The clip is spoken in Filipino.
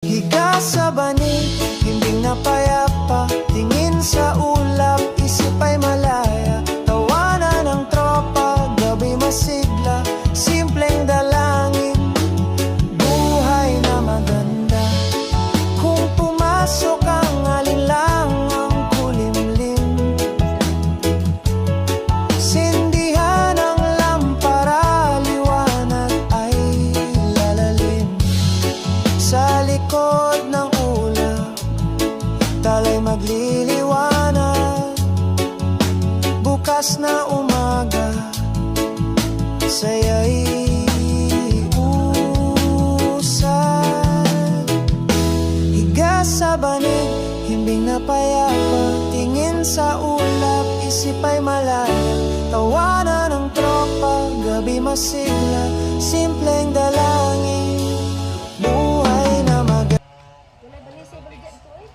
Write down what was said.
Higa sa banig, himbing na payapa, tingin sa ulap, isip ay malaya. Tawanan ng tropa, gabi masigla, simpleng dalangin, buhay na maganda. Kung pumasok ang alinlangang kulimlim, sindihan ang lampara, liwanag ay lalalim. Sa likod ng ulap, talay magliliwanag. Bukas na umaga, saya'y usad. Higa sa banig, himbing na payapa, tingin sa ulap, isip ay malaya. Tawanan ng tropa, gabi masigla, simpleng dalangin, buhay na maganda. Wala ba ni sa bagay to eh?